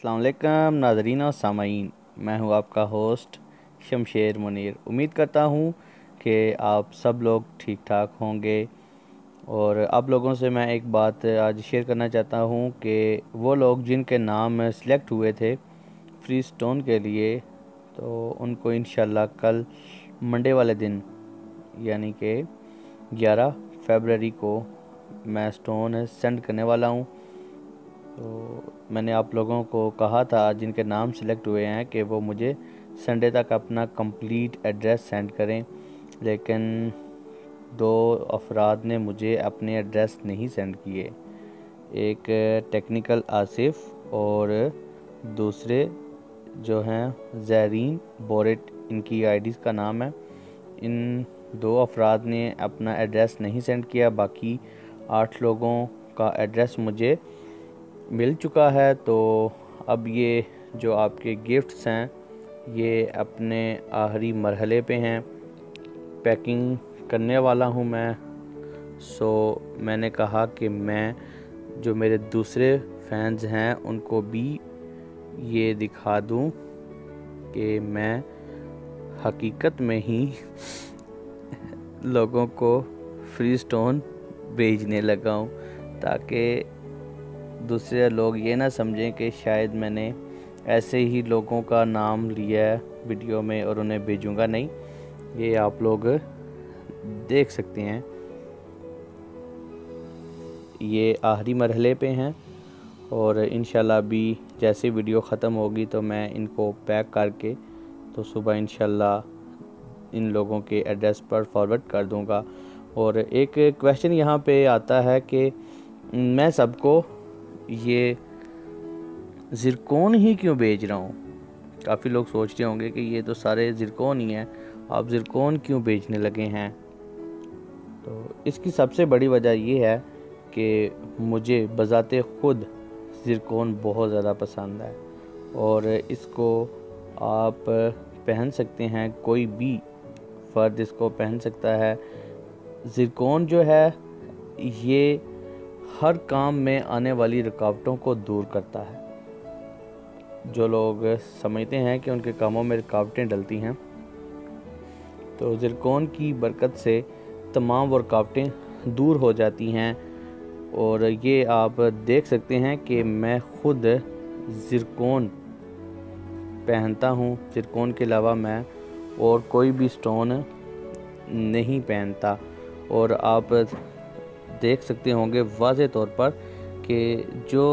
अस्सलाम वालेकुम नाज़रीन और सामाईन, मैं हूं आपका होस्ट शमशेर मुनीर। उम्मीद करता हूं कि आप सब लोग ठीक ठाक होंगे। और आप लोगों से मैं एक बात आज शेयर करना चाहता हूं कि वो लोग जिनके नाम सिलेक्ट हुए थे फ्री स्टोन के लिए, तो उनको इंशाल्लाह कल मंडे वाले दिन यानी कि 11 फरवरी को मैं स्टोन सेंड करने वाला हूं। तो मैंने आप लोगों को कहा था जिनके नाम सिलेक्ट हुए हैं कि वो मुझे संडे तक अपना कंप्लीट एड्रेस सेंड करें, लेकिन 2 अफराद ने मुझे अपने एड्रेस नहीं सेंड किए। एक टेक्निकल आसिफ और दूसरे जो हैं ज़ैरीन बोरेट, इनकी आईडीज़ का नाम है। इन 2 अफराद ने अपना एड्रेस नहीं सेंड किया। बाकी 8 लोगों का एड्रेस मुझे मिल चुका है। तो अब ये जो आपके गिफ्ट्स हैं ये अपने आखिरी मरहले पे हैं, पैकिंग करने वाला हूँ मैं। मैंने कहा कि मैं जो मेरे दूसरे फैंस हैं उनको भी ये दिखा दूँ कि मैं हकीकत में ही लोगों को फ्री स्टोन भेजने लगा हूँ, ताकि दूसरे लोग ये ना समझें कि शायद मैंने ऐसे ही लोगों का नाम लिया है वीडियो में और उन्हें भेजूंगा। नहीं, ये आप लोग देख सकते हैं, ये आखिरी मरहले पे हैं। और इंशाल्लाह भी जैसे वीडियो ख़त्म होगी तो मैं इनको पैक करके तो सुबह इंशाल्लाह इन लोगों के एड्रेस पर फॉरवर्ड कर दूंगा। और एक क्वेश्चन यहाँ पे आता है कि मैं सबको ये ज़िरकॉन ही क्यों भेज रहा हूँ। काफ़ी लोग सोच रहे होंगे कि ये तो सारे ज़िरकॉन ही हैं, आप ज़िरकॉन क्यों भेजने लगे हैं। तो इसकी सबसे बड़ी वजह ये है कि मुझे बज़ाते ख़ुद ज़िरकॉन बहुत ज़्यादा पसंद है और इसको आप पहन सकते हैं, कोई भी फ़र्द इसको पहन सकता है। ज़िरकॉन जो है ये हर काम में आने वाली रुकावटों को दूर करता है। जो लोग समझते हैं कि उनके कामों में रुकावटें डलती हैं, तो ज़िरकॉन की बरकत से तमाम वो रुकावटें दूर हो जाती हैं। और ये आप देख सकते हैं कि मैं ख़ुद ज़िरकॉन पहनता हूँ। ज़िरकॉन के अलावा मैं और कोई भी स्टोन नहीं पहनता। और आप देख सकते होंगे वाज़े तौर पर कि जो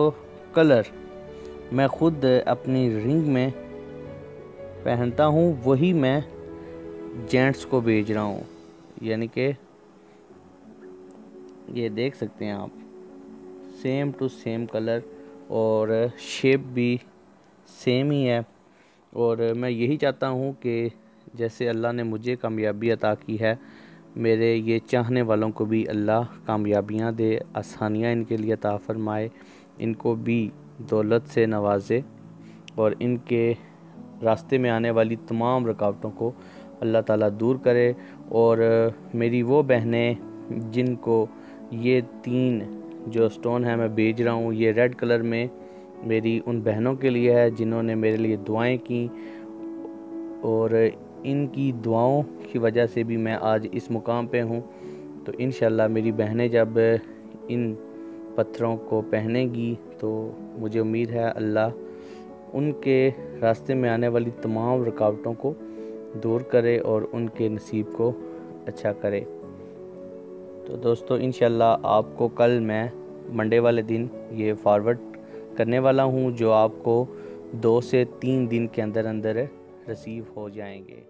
कलर मैं ख़ुद अपनी रिंग में पहनता हूँ वही मैं जेंट्स को भेज रहा हूँ। यानी कि ये देख सकते हैं आप, सेम टू सेम कलर और शेप भी सेम ही है। और मैं यही चाहता हूँ कि जैसे अल्लाह ने मुझे कामयाबी अता की है, मेरे ये चाहने वालों को भी अल्लाह कामयाबियाँ दे, आसानियाँ इनके लिए अता फ़रमाए, इनको भी दौलत से नवाजे और इनके रास्ते में आने वाली तमाम रुकावटों को अल्लाह ताला दूर करे। और मेरी वो बहनें जिनको ये 3 जो स्टोन है मैं भेज रहा हूँ, ये रेड कलर में मेरी उन बहनों के लिए है जिन्होंने मेरे लिए दुआएं की, और इनकी दुआओं की वजह से भी मैं आज इस मुकाम पे हूँ। तो इंशाल्लाह मेरी बहनें जब इन पत्थरों को पहनेगी तो मुझे उम्मीद है अल्लाह उनके रास्ते में आने वाली तमाम रुकावटों को दूर करे और उनके नसीब को अच्छा करे। तो दोस्तों इंशाल्लाह आपको कल मैं मंडे वाले दिन ये फॉरवर्ड करने वाला हूँ, जो आपको 2 से 3 दिन के अंदर अंदर रिसीव हो जाएंगे।